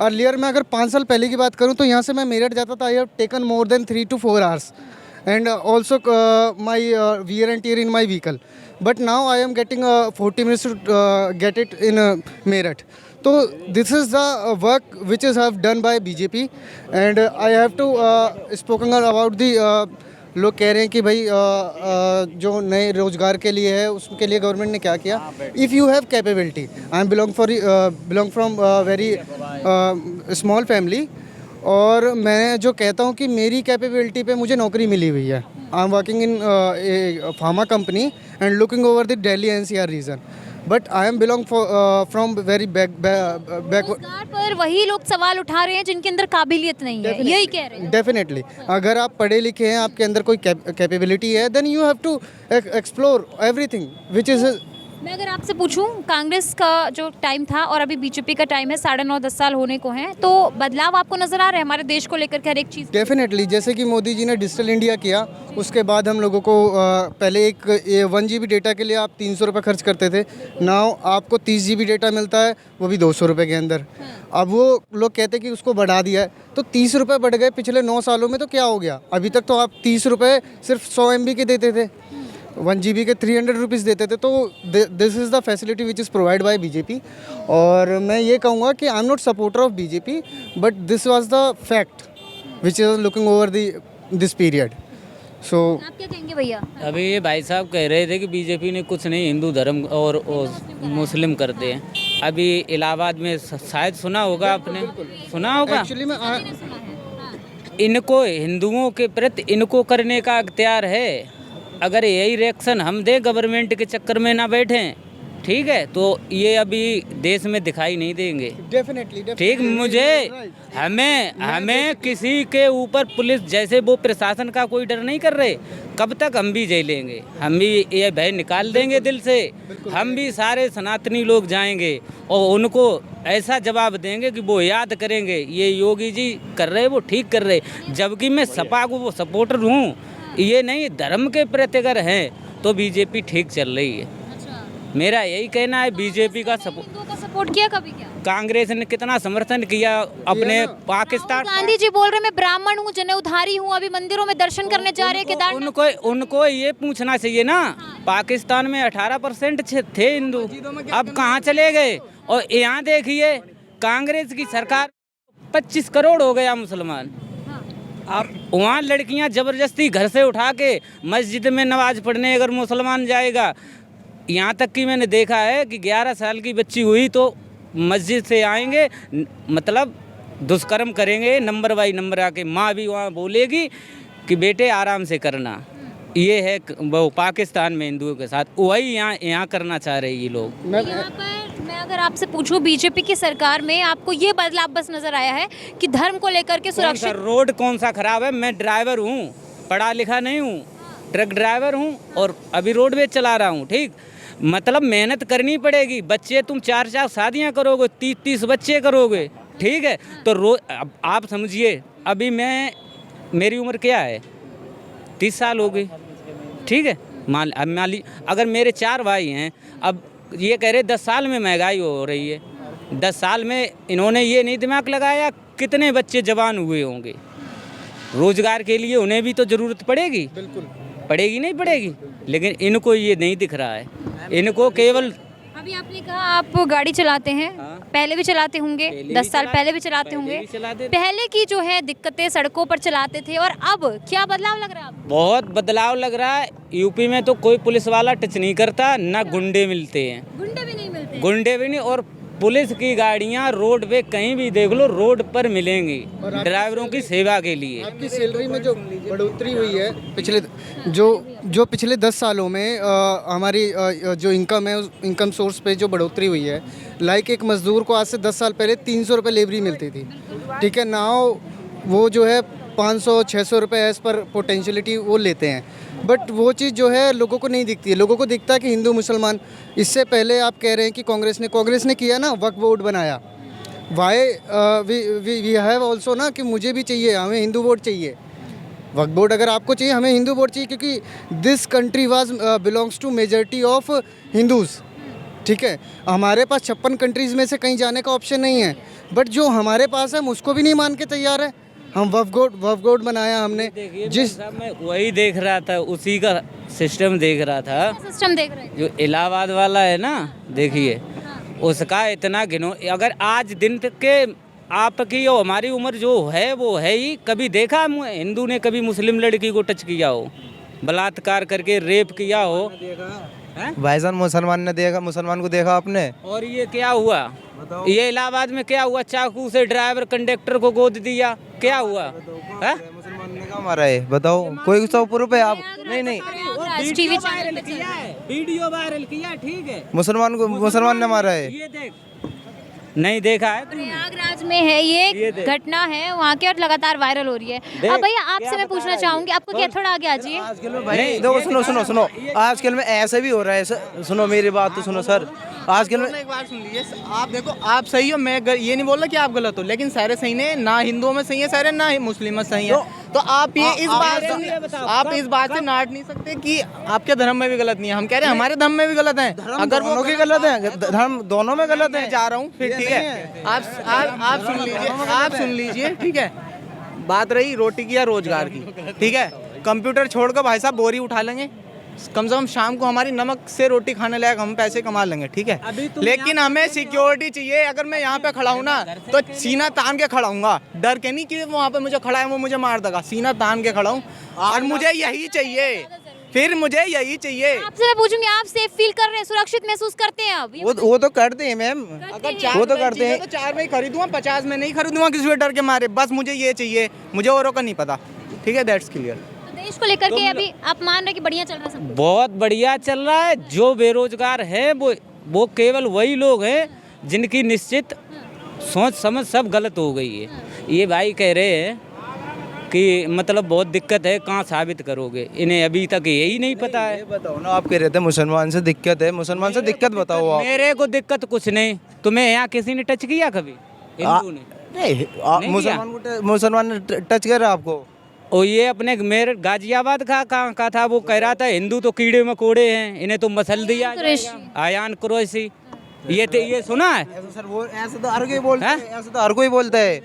Earlier मैं अगर 5 साल पहले की बात करूं तो यहाँ से मैं मेरठ जाता था, I have taken more than 3 to 4 hours and also my wear and tear in my vehicle. But now I am getting 40 minutes to get it in Meerut. So this is the work which is have done by BJP and I have to spoken about the लोग कह रहे हैं कि भाई जो नए रोजगार के लिए है उसके लिए गवर्नमेंट ने क्या किया. If you have capability, I am belong from very small family और मैं जो कहता हूँ कि मेरी कैपेबिलिटी पे मुझे नौकरी मिली हुई है. I am working in pharma company and looking over the Delhi NCR region, but I am belong from very backward. पर वही लोग सवाल उठा रहे हैं जिनके अंदर काबिलियत नहीं है, यही कह रहे हैं. डेफिनेटली अगर आप पढ़े लिखे हैं, आपके अंदर कोई कैपेबिलिटी है, then you have to explore everything which is. मैं अगर आपसे पूछूं, कांग्रेस का जो टाइम था और अभी बीजेपी का टाइम है, 9.5-10 साल होने को हैं, तो बदलाव आपको नजर आ रहा है हमारे देश को लेकर के हर एक चीज़? डेफिनेटली, जैसे कि मोदी जी ने डिजिटल इंडिया किया, उसके बाद हम लोगों को पहले एक 1 GB डेटा के लिए आप 300 रुपये खर्च करते थे. नाउ आपको 30 GB डेटा मिलता है, वो भी 200 रुपये के अंदर. अब वो लोग कहते हैं कि उसको बढ़ा दिया है, तो 30 रुपये बढ़ गए पिछले 9 सालों में, तो क्या हो गया? अभी तक तो आप 30 रुपये सिर्फ 100 MB के देते थे, 1 GB के 300 रुपीज़ देते थे. तो this is the facility which is provide by BJP. और मैं ये कहूँगा कि I am not supporter of BJP, but this was the fact which is looking over this period. So आप क्या कहेंगे भैया? अभी ये भाई साहब कह रहे थे कि बीजेपी ने कुछ नहीं, हिंदू धर्म और मुस्लिम करते हैं. अभी इलाहाबाद में शायद सुना होगा आपने, सुना होगा. एक्चुअली मैं इनको हिंदुओं के प्रति इनको करने का अख्तियार है. अगर यही रिएक्शन हम दें, गवर्नमेंट के चक्कर में ना बैठें, ठीक है, तो ये अभी देश में दिखाई नहीं देंगे. डेफिनेटली ठीक. मुझे हमें किसी के ऊपर पुलिस जैसे वो प्रशासन का कोई डर नहीं कर रहे. कब तक हम भी झेलेंगे? हम भी ये भय निकाल देंगे दिल से. हम भी सारे सनातनी लोग जाएंगे और उनको ऐसा जवाब देंगे कि वो याद करेंगे ये योगी जी कर रहे, वो ठीक कर रहे. जबकि मैं सपा को वो सपोर्टर हूँ, ये नहीं. धर्म के प्रति अगर हैं तो बीजेपी ठीक चल रही है. मेरा यही कहना है. बीजेपी का सपोर्ट किया कभी? क्या कांग्रेस ने कितना समर्थन किया अपने पाकिस्तान. गांधी जी बोल रहे मैं ब्राह्मण हूँ, जनेऊधारी हूँ, अभी मंदिरों में दर्शन करने जा रहे हैं. उनको ये पूछना चाहिए ना. पाकिस्तान में 18% थे हिंदू, अब कहाँ चले गए? और यहाँ देखिए कांग्रेस की सरकार 25 करोड़ हो गया मुसलमान. आप वहाँ लड़कियाँ ज़बरदस्ती घर से उठा के मस्जिद में नमाज पढ़ने अगर मुसलमान जाएगा. यहाँ तक कि मैंने देखा है कि 11 साल की बच्ची हुई तो मस्जिद से आएंगे, मतलब दुष्कर्म करेंगे, नंबर बाई नंबर आके. माँ भी वहाँ बोलेगी कि बेटे आराम से करना. ये है वो पाकिस्तान में हिंदुओं के साथ, वही यहाँ करना चाह रहे ये लोग. मैं अगर आपसे पूछूं, बीजेपी की सरकार में आपको ये बदलाव बस नजर आया है कि धर्म को लेकर के सुरक्षित? रोड कौन सा खराब है? मैं ड्राइवर हूँ, पढ़ा लिखा नहीं हूँ, ट्रक ड्राइवर हूँ और अभी रोडवेज चला रहा हूँ. ठीक, मतलब मेहनत करनी पड़ेगी. बच्चे तुम 4 शादियाँ करोगे, 30 बच्चे करोगे, ठीक है, तो अब आप समझिए. अभी मेरी उम्र क्या है? 30 साल हो गई, ठीक है. मान ली अगर मेरे 4 भाई हैं, अब ये कह रहे 10 साल में महंगाई हो रही है. 10 साल में इन्होंने ये नहीं दिमाग लगाया कितने बच्चे जवान हुए होंगे. रोजगार के लिए उन्हें भी तो ज़रूरत पड़ेगी. बिल्कुल पड़ेगी, नहीं पड़ेगी. लेकिन इनको ये नहीं दिख रहा है. इनको केवल अभी आपने कहा आप गाड़ी चलाते हैं. हाँ? पहले भी चलाते होंगे, 10 साल पहले भी चलाते होंगे. पहले की जो है दिक्कतें सड़कों पर चलाते थे और अब क्या बदलाव लग रहा है आपको? बहुत बदलाव लग रहा है. यूपी में तो कोई पुलिस वाला टच नहीं करता, ना गुंडे मिलते हैं. गुंडे भी नहीं मिलते? गुंडे भी नहीं. और पुलिस की गाड़ियाँ रोड पे कहीं भी देख लो, रोड पर मिलेंगी ड्राइवरों की सेवा के लिए. आपकी सैलरी में जो बढ़ोतरी हुई है पिछले 10 सालों में, हमारी जो इनकम है, उस इनकम सोर्स पे जो बढ़ोतरी हुई है, लाइक एक मजदूर को आज से 10 साल पहले 300 रुपये लेबरी मिलती थी, ठीक है. नाउ वो जो है 500-600 रुपये एज पर पोटेंशियलिटी वो लेते हैं. बट वो चीज़ जो है लोगों को नहीं दिखती है. लोगों को दिखता है कि हिंदू मुसलमान. इससे पहले आप कह रहे हैं कि कांग्रेस ने किया ना, वक्फ बोर्ड बनाया. वाई वी हैव ऑल्सो ना कि मुझे भी चाहिए, हमें हिंदू बोर्ड चाहिए. वक्फ बोर्ड अगर आपको चाहिए, हमें हिंदू बोर्ड चाहिए, क्योंकि this country was belongs to majority of Hindus. ठीक है, हमारे पास 56 कंट्रीज़ में से कहीं जाने का ऑप्शन नहीं है, बट जो हमारे पास है हम उसको भी नहीं मान के तैयार है। हम वफ गोड बनाया हमने, जिस मैं वही देख रहा था, उसी का सिस्टम देख रहा था। सिस्टम देख रहे हैं। जो इलाहाबाद वाला है ना, देखिए उसका इतना गिनो, अगर आज दिन तक के आपकी और हमारी उम्र जो है वो है ही, कभी देखा हिंदू ने कभी मुस्लिम लड़की को टच किया हो, बलात्कार करके रेप किया हो? भाईजान मुसलमान ने देखा, मुसलमान को देखा आपने? और ये क्या हुआ, ये इलाहाबाद में क्या हुआ, चाकू से ड्राइवर कंडक्टर को गोद दिया, क्या हुआ? मुसलमान ने कहा मारा है, बताओ कोई सौ प्रूफ है आप? नहीं टीवी चैनल पे वीडियो वायरल किया, ठीक है, मुसलमान को मुसलमान ने मारा है। ये देख, नहीं देखा है प्रयागराज में है ये घटना है वहाँ की और लगातार वायरल हो रही है। अब भैया आपसे मैं पूछना चाहूंगी, आपको क्या, थोड़ा आगे आ जाइए। भाई देखो, सुनो आजकल में ऐसे भी हो रहा है। सुनो मेरी बात तो सुनो सर, आजकल में एक बात सुन लीजिए, आप देखो आप सही हो, मैं ये नहीं बोल रहा कि आप गलत हो, लेकिन सारे सही ने, ना हिंदुओं में सही है सारे, ना ही मुस्लिम में सही है। तो आप ये इस बात से नाट नहीं सकते कि आपके धर्म में भी गलत नहीं है। हम कह रहे हैं हमारे धर्म में भी गलत है, अगर वो की गलत है, धर्म दोनों में गलत है। जा रहा हूँ फिर, ठीक है, आप सुन लीजिए, ठीक है। बात रही रोटी की या रोजगार की, ठीक है, कंप्यूटर छोड़कर भाई साहब बोरी उठा लेंगे, कम से कम शाम को हमारी नमक से रोटी खाने लायक हम पैसे कमा लेंगे, ठीक है। लेकिन हमें सिक्योरिटी चाहिए। अगर मैं यहाँ पे खड़ा हूँ ना तो सीना तान के खड़ा हूँगा, डर के नहीं कि वहाँ पे मुझे खड़ा है वो मुझे मार देगा, सीना तान के खड़ा हूँ और मुझे यही चाहिए, फिर मुझे यही चाहिए। आपसे मैं पूछूंगी, आप सेफ फील कर रहे हैं, सुरक्षित महसूस करते हैं आप? वो तो करते हैं मैम, अगर वो तो करते हैं। तो 4 में ही खरीदूंगा, 50 में नहीं खरीदूंगा किसी भी डर के मारे, बस मुझे ये चाहिए, मुझे औरों का नहीं पता, ठीक है, दैट्स क्लियर। देश को लेकर के अभी आप मान रहे कि बढ़िया चल रहा है सब? बहुत बढ़िया चल रहा है। जो बेरोजगार है वो केवल वही लोग हैं जिनकी निश्चित सोच समझ सब गलत हो गई है। ये भाई कह रहे हैं कि मतलब बहुत दिक्कत है, कहाँ साबित करोगे? इन्हें अभी तक यही नहीं पता है। बताओ ना, आप कह रहे थे मुसलमान से दिक्कत है, मुसलमान से दिक्कत बताओ आप। मेरे को दिक्कत कुछ नहीं, तुम्हें यहाँ किसी ने टच किया कभी? हिंदू ने नहीं, मुसलमान ने टच करा आपको? और ये अपने मेरे गाजियाबाद का कहाँ का था, वो कह रहा था हिंदू तो कीड़े मकोड़े हैं, इन्हें तो मसल दिया जाएगा। आयान कुरैशी, ये सुना है? सर वो ऐसे तो हर कोई बोलता है, ऐसे तो हर कोई बोलता है।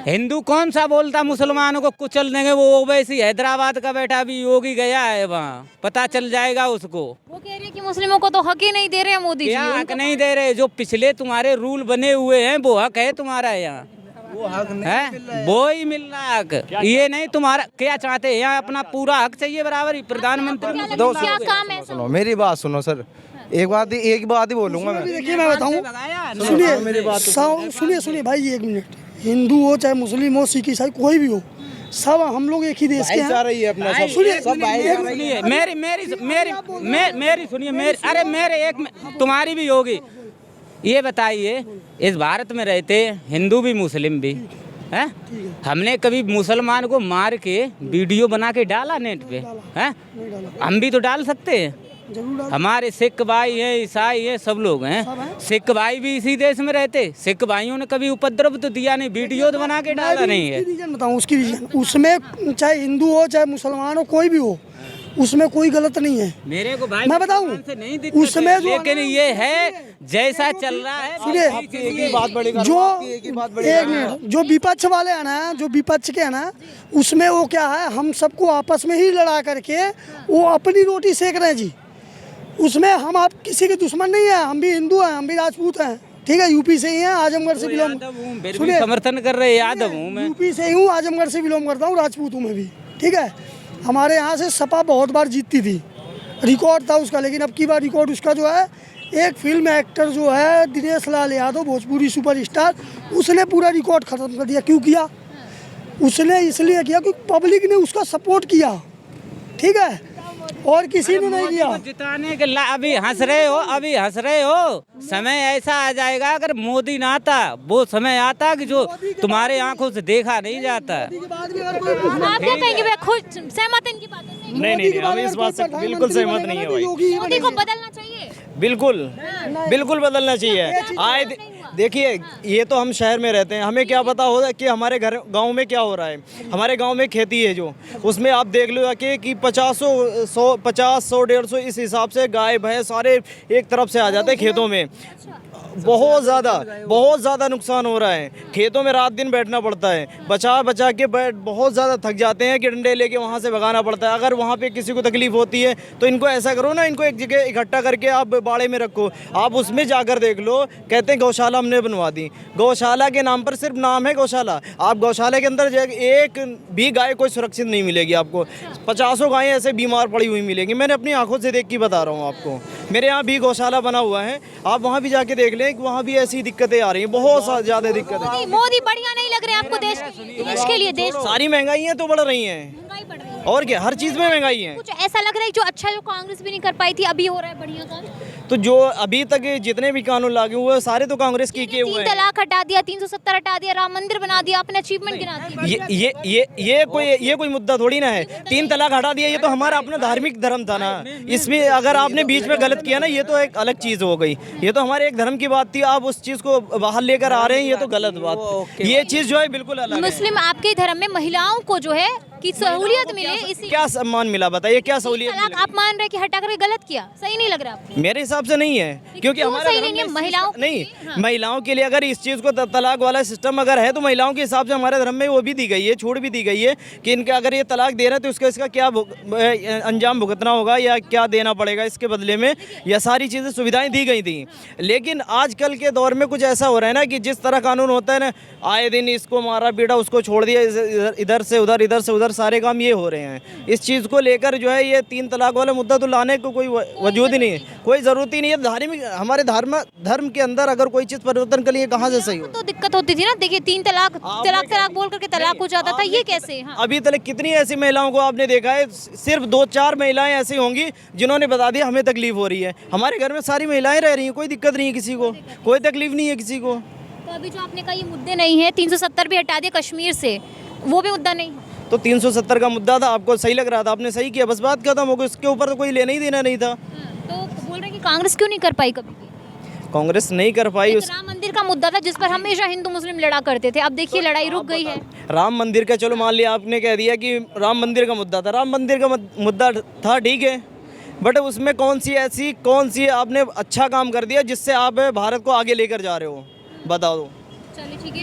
हिंदू कौन सा बोलता मुसलमानों को कुचल देंगे? वो वैसी हैदराबाद का बैठा भी योगी गया है वहाँ, पता चल जाएगा उसको। वो कह रहे हैं कि मुस्लिमों को तो हक ही नहीं दे रहे हैं मोदी जी। क्या हक नहीं दे रहे? जो पिछले तुम्हारे रूल बने हुए हैं वो हक है तुम्हारा यहाँ, वो हक नहीं है, वो ही मिल रहा है हक। ये नहीं तुम्हारा क्या चाहते हैं? यहाँ अपना पूरा हक चाहिए बराबर ही। प्रधानमंत्री क्या काम है? सुनो मेरी बात सुनो सर, एक बात ही बोलूंगा मैं। देखिए मैं बताऊं, सुनिए मेरी बात, सुनिए भाई, 1 मिनट। हिंदू हो चाहे मुस्लिम हो, सिख ईसाई कोई भी हो, सब हम लोग एक ही देश के हैं। सुनिए मेरी सुनिए, अरे मेरे एक तुम्हारी भी होगी। ये बताइए, इस भारत में रहते हिंदू भी मुस्लिम भी हैं, हमने कभी मुसलमान को मार के वीडियो बना के डाला नेट पे? हैं, हम भी तो डाल सकते हैं। हमारे सिख भाई हैं, ईसाई हैं, सब लोग हैं। सिख भाई भी इसी देश में रहते, सिख भाइयों ने कभी उपद्रव तो दिया नहीं, वीडियो तो बना के डाला नहीं है। रीजन बताऊं, उसकी रीजन, उसमें चाहे हिंदू हो चाहे मुसलमान हो, कोई भी हो, उसमें कोई गलत नहीं है। मेरे को भाई मैं बताऊं, नहीं उसमें लेकिन ये है जैसा चल रहा है। सुनिए, जो एक मिनट, जो विपक्ष वाले हैं ना, जो विपक्ष के हैं ना, उसमें वो क्या है, हम सबको आपस में ही लड़ा करके वो अपनी रोटी सेक रहे हैं जी। उसमें हम आप किसी के दुश्मन नहीं है, हम भी हिंदू हैं, हम भी राजपूत हैं, ठीक है, यूपी से ही हैं, आजमगढ़ से बिलोंग, सुनिए समर्थन कर रहे यादव हूँ मैं, यूपी से ही हूँ, आजमगढ़ से बिलोंग करता हूँ, राजपूत हूँ मैं भी, ठीक है। हमारे यहाँ से सपा बहुत बार जीतती थी, रिकॉर्ड था उसका, लेकिन अब की बार रिकॉर्ड उसका जो है, एक फिल्म एक्टर जो है दिनेश लाल यादव, भोजपुरी सुपरस्टार, उसने पूरा रिकॉर्ड खत्म कर दिया। क्यों किया? उसने इसलिए किया क्योंकि पब्लिक ने उसका सपोर्ट किया, ठीक है, और किसी ने नहीं किया। जिताने के अभी हंस रहे हो, समय ऐसा आ जाएगा अगर मोदी ना आता, वो समय आता कि जो तुम्हारे आंखों से देखा नहीं जाता। आप क्या कहेंगे? मैं खुद सहमत इनकी बातों से। नहीं, हम इस बात से बिल्कुल सहमत नहीं है भाई। मोदी को बदलना चाहिए, बिल्कुल बदलना चाहिए। देखिए ये तो हम शहर में रहते हैं, हमें क्या पता होगा कि हमारे घर गांव में क्या हो रहा है। हमारे गांव में खेती है जो, उसमें आप देख लो कि 50 100 150 इस हिसाब से गाय भैंस सारे एक तरफ से आ जाते हैं खेतों में। बहुत ज़्यादा नुकसान हो रहा है। खेतों में रात दिन बैठना पड़ता है, बचा के बहुत ज़्यादा थक जाते हैं कि डंडे लेके वहाँ से भगाना पड़ता है। अगर वहाँ पे किसी को तकलीफ़ होती है तो इनको ऐसा करो ना, इनको एक जगह इकट्ठा करके आप बाड़े में रखो, आप उसमें जाकर देख लो। कहते हैं गौशाला हमने बनवा दी, गौशाला के नाम पर सिर्फ नाम है गौशाला। आप गौशाला के अंदर एक भी गाय कोई सुरक्षित नहीं मिलेगी आपको। 50 गायें ऐसे बीमार पड़ी हुई मिलेंगी। मैंने अपनी आंखों से देख के बता रहा हूँ आपको। मेरे यहाँ भी गौशाला बना हुआ है, आप वहाँ भी जाके देख लें कि वहाँ भी ऐसी दिक्कतें आ रही हैं, बहुत ज़्यादा दिक्कतें। मोदी बढ़िया नहीं लग रहे आपको देश के लिए? देश सारी महंगाइयाँ तो बढ़ रही हैं, महंगाई बढ़ रही है, और क्या, हर चीज़ में महंगाई है। कुछ ऐसा लग रहा है जो अच्छा जो कांग्रेस भी नहीं कर पाई थी अभी हो रहा है बढ़िया काम। तो जो अभी तक जितने भी कानून लागू हुए सारे तो कांग्रेस की किए हुए 3 हैं। तलाक हटा दिया, 370 हटा दिया, राम मंदिर बना दिया, अपने अचीवमेंट गिना दिया। ये कोई मुद्दा थोड़ी ना है। 3 तलाक हटा दिया, ये तो हमारा अपना धार्मिक धर्म था ना। इसमें अगर आपने बीच में गलत किया ना, ये तो एक अलग चीज़ हो गई। ये तो हमारे एक धर्म की बात थी, आप उस चीज़ को बाहर लेकर आ रहे हैं, ये तो गलत बात। ये चीज़ जो है बिल्कुल अलग है। मुस्लिम आपके धर्म में महिलाओं को जो है कि सहूलियत मिले, इसी क्या सम्मान मिला बताइए, क्या सहूलियत तलाक मिला? आप मान रहे कि हटा कर गलत किया, सही नहीं लग रहा आपको? मेरे हिसाब से नहीं है, क्योंकि क्यों हमारे सही धर्म नहीं है? में महिलाओं के नहीं, लिए, हाँ। महिलाओं के लिए अगर इस चीज़ को तलाक वाला सिस्टम अगर है तो महिलाओं के हिसाब से हमारे धर्म में वो भी दी गई है, छूट भी दी गई है कि इनके अगर ये तलाक दे रहे हैं तो इसका क्या अंजाम भुगतना होगा या क्या देना पड़ेगा इसके बदले में, या सारी चीज़ें सुविधाएं दी गई थी। लेकिन आजकल के दौर में कुछ ऐसा हो रहा है ना कि जिस तरह कानून होता है ना, आए दिन इसको मारा पीटा, उसको छोड़ दिया, इधर से उधर सारे काम ये हो रहे हैं। इस चीज़ को लेकर जो है ये 3 तलाक वाला मुद्दा तो लाने को कोई वजूद ही नहीं है, कोई ज़रूरत ही नहीं है। धार्मिक हमारे धर्म के अंदर अगर कोई चीज़ परिवर्तन के लिए कहाँ से सही हो? तो दिक्कत होती थी ना, देखिए 3 तलाक बोल करके तलाक हो जाता था, ये कैसे? हाँ। अभी तक कितनी ऐसी महिलाओं को आपने देखा है? सिर्फ 2-4 महिलाएं ऐसी होंगी जिन्होंने बता दिया हमें तकलीफ हो रही है। हमारे घर में सारी महिलाएं रह रही हैं, कोई दिक्कत नहीं है किसी को, कोई तकलीफ नहीं है किसी को। तो अभी जो आपने कहा ये मुद्दे नहीं है, 370 भी हटा दिया कश्मीर से, वो भी मुद्दा नहीं है। तो 370 का मुद्दा था, आपको सही लग रहा था, आपने सही किया, बस बात खत्म हो गई। उसके ऊपर तो कोई लेना ही देना नहीं था। तो बोल रहे हैं कि कांग्रेस क्यों नहीं कर पाई कभी? कांग्रेस नहीं कर पाई। एक राम मंदिर का मुद्दा था जिस पर हमेशा हिंदू मुस्लिम लड़ा करते थे, अब देखिए लड़ाई रुक गई है। राम मंदिर का चलो मान लिया, आपने कह दिया कि राम मंदिर का मुद्दा था, राम मंदिर का मुद्दा था, ठीक है, बट उसमें कौन सी आपने अच्छा काम कर दिया जिससे आप भारत को आगे लेकर जा रहे हो, बताओ। चलिए ठीक है।